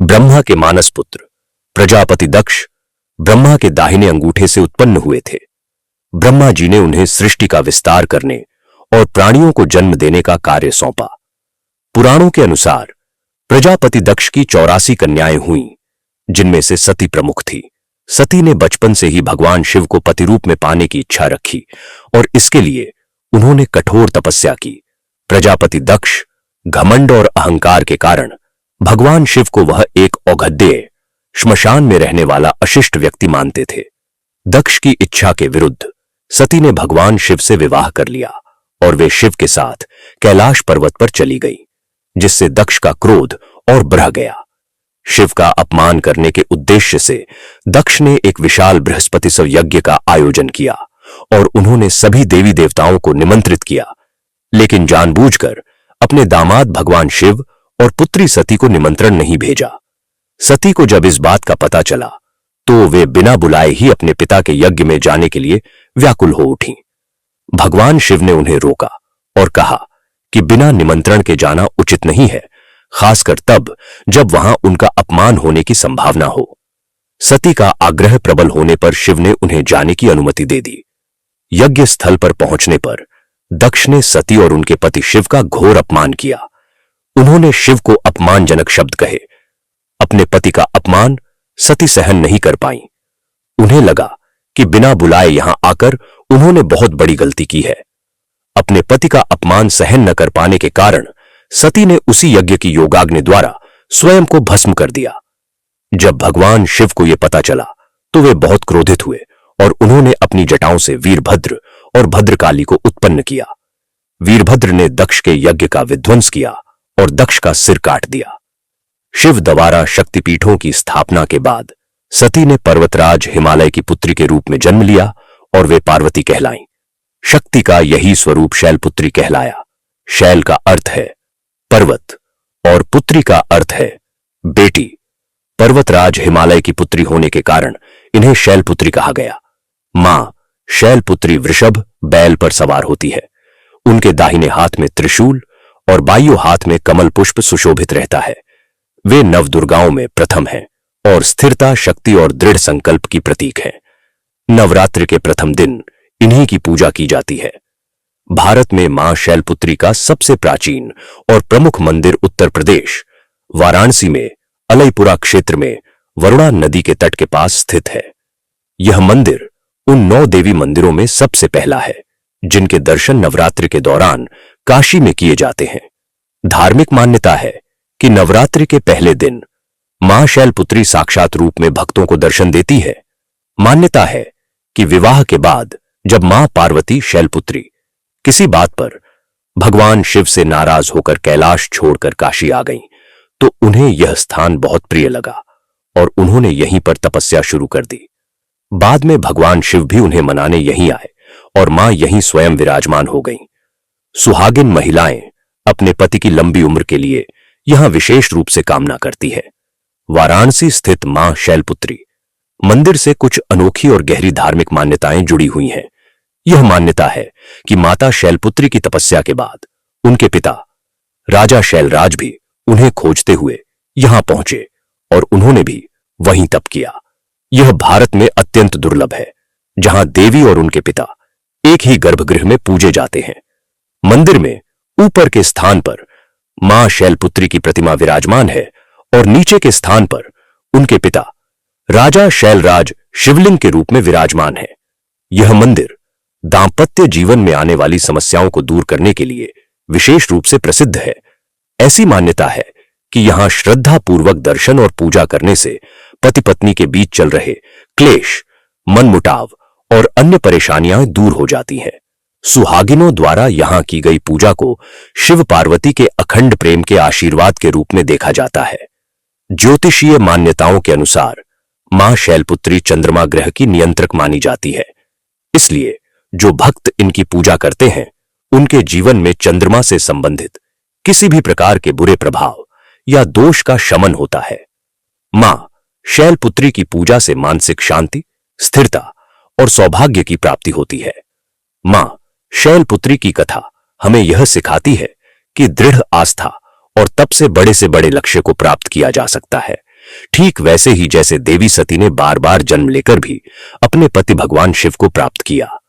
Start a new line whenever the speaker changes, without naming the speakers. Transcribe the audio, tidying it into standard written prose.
ब्रह्मा के मानस पुत्र प्रजापति दक्ष ब्रह्मा के दाहिने अंगूठे से उत्पन्न हुए थे। ब्रह्मा जी ने उन्हें सृष्टि का विस्तार करने और प्राणियों को जन्म देने का कार्य सौंपा। पुराणों के अनुसार प्रजापति दक्ष की 84 कन्याएं हुईं, जिनमें से सती प्रमुख थी। सती ने बचपन से ही भगवान शिव को पति रूप में पाने की इच्छा रखी और इसके लिए उन्होंने कठोर तपस्या की। प्रजापति दक्ष घमंड और अहंकार के कारण भगवान शिव को वह एक औघड्य श्मशान में रहने वाला अशिष्ट व्यक्ति मानते थे। दक्ष की इच्छा के विरुद्ध सती ने भगवान शिव से विवाह कर लिया और वे शिव के साथ कैलाश पर्वत पर चली गई, जिससे दक्ष का क्रोध और बढ़ गया। शिव का अपमान करने के उद्देश्य से दक्ष ने एक विशाल बृहस्पतिस्व यज्ञ का आयोजन किया और उन्होंने सभी देवी देवताओं को निमंत्रित किया, लेकिन जानबूझकर अपने दामाद भगवान शिव और पुत्री सती को निमंत्रण नहीं भेजा। सती को जब इस बात का पता चला तो वे बिना बुलाए ही अपने पिता के यज्ञ में जाने के लिए व्याकुल हो उठी। भगवान शिव ने उन्हें रोका और कहा कि बिना निमंत्रण के जाना उचित नहीं है, खासकर तब जब वहां उनका अपमान होने की संभावना हो। सती का आग्रह प्रबल होने पर शिव ने उन्हें जाने की अनुमति दे दी। यज्ञ स्थल पर पहुंचने पर दक्ष ने सती और उनके पति शिव का घोर अपमान किया। उन्होंने शिव को अपमानजनक शब्द कहे। अपने पति का अपमान सती सहन नहीं कर पाई। उन्हें लगा कि बिना बुलाए यहां आकर उन्होंने बहुत बड़ी गलती की है। अपने पति का अपमान सहन न कर पाने के कारण सती ने उसी यज्ञ की योगाग्नि द्वारा स्वयं को भस्म कर दिया। जब भगवान शिव को यह पता चला तो वे बहुत क्रोधित हुए और उन्होंने अपनी जटाओं से वीरभद्र और भद्रकाली को उत्पन्न किया। वीरभद्र ने दक्ष के यज्ञ का विध्वंस किया और दक्ष का सिर काट दिया। शिव द्वारा शक्तिपीठों की स्थापना के बाद सती ने पर्वतराज हिमालय की पुत्री के रूप में जन्म लिया और वे पार्वती कहलाईं। शक्ति का यही स्वरूप शैलपुत्री कहलाया। शैल का अर्थ है पर्वत और पुत्री का अर्थ है बेटी। पर्वतराज हिमालय की पुत्री होने के कारण इन्हें शैलपुत्री कहा गया। मां शैलपुत्री वृषभ बैल पर सवार होती है। उनके दाहिने हाथ में त्रिशूल और बाइयों हाथ में कमल पुष्प सुशोभित रहता है। वे नवदुर्गाओं में प्रथम हैं और स्थिरता, शक्ति और दृढ़ संकल्प की प्रतीक हैं। नवरात्रि के प्रथम दिन इन्हीं की पूजा की जाती है। भारत में मां शैलपुत्री का सबसे प्राचीन और प्रमुख मंदिर उत्तर प्रदेश वाराणसी में अलईपुरा क्षेत्र में वरुणा नदी के तट के पास स्थित है। यह मंदिर उन 9 देवी मंदिरों में सबसे पहला है जिनके दर्शन नवरात्रि के दौरान काशी में किए जाते हैं। धार्मिक मान्यता है कि नवरात्रि के पहले दिन मां शैलपुत्री साक्षात रूप में भक्तों को दर्शन देती है। मान्यता है कि विवाह के बाद जब मां पार्वती शैलपुत्री किसी बात पर भगवान शिव से नाराज होकर कैलाश छोड़कर काशी आ गईं, तो उन्हें यह स्थान बहुत प्रिय लगा और उन्होंने यहीं पर तपस्या शुरू कर दी। बाद में भगवान शिव भी उन्हें मनाने यहीं आए और मां यहीं स्वयं विराजमान हो गईं। सुहागिन महिलाएं अपने पति की लंबी उम्र के लिए यहां विशेष रूप से कामना करती है। वाराणसी स्थित मां शैलपुत्री मंदिर से कुछ अनोखी और गहरी धार्मिक मान्यताएं जुड़ी हुई हैं। यह मान्यता है कि माता शैलपुत्री की तपस्या के बाद उनके पिता राजा शैलराज भी उन्हें खोजते हुए यहां पहुंचे और उन्होंने भी वहीं तप किया। यह भारत में अत्यंत दुर्लभ है, जहां देवी और उनके पिता एक ही गर्भगृह में पूजे जाते हैं। मंदिर में ऊपर के स्थान पर मां शैलपुत्री की प्रतिमा विराजमान है और नीचे के स्थान पर उनके पिता राजा शैलराज शिवलिंग के रूप में विराजमान है। यह मंदिर दांपत्य जीवन में आने वाली समस्याओं को दूर करने के लिए विशेष रूप से प्रसिद्ध है। ऐसी मान्यता है कि यहां श्रद्धा पूर्वक दर्शन और पूजा करने से पति पत्नी के बीच चल रहे क्लेश, मनमुटाव और अन्य परेशानियां दूर हो जाती हैं। सुहागिनों द्वारा यहां की गई पूजा को शिव पार्वती के अखंड प्रेम के आशीर्वाद के रूप में देखा जाता है। ज्योतिषीय मान्यताओं के अनुसार मां शैलपुत्री चंद्रमा ग्रह की नियंत्रक मानी जाती है। इसलिए जो भक्त इनकी पूजा करते हैं उनके जीवन में चंद्रमा से संबंधित किसी भी प्रकार के बुरे प्रभाव या दोष का शमन होता है। मां शैलपुत्री की पूजा से मानसिक शांति, स्थिरता और सौभाग्य की प्राप्ति होती है। मां शैलपुत्री की कथा हमें यह सिखाती है कि दृढ़ आस्था और तप से बड़े लक्ष्य को प्राप्त किया जा सकता है। ठीक वैसे ही जैसे देवी सती ने बार बार जन्म लेकर भी अपने पति भगवान शिव को प्राप्त किया।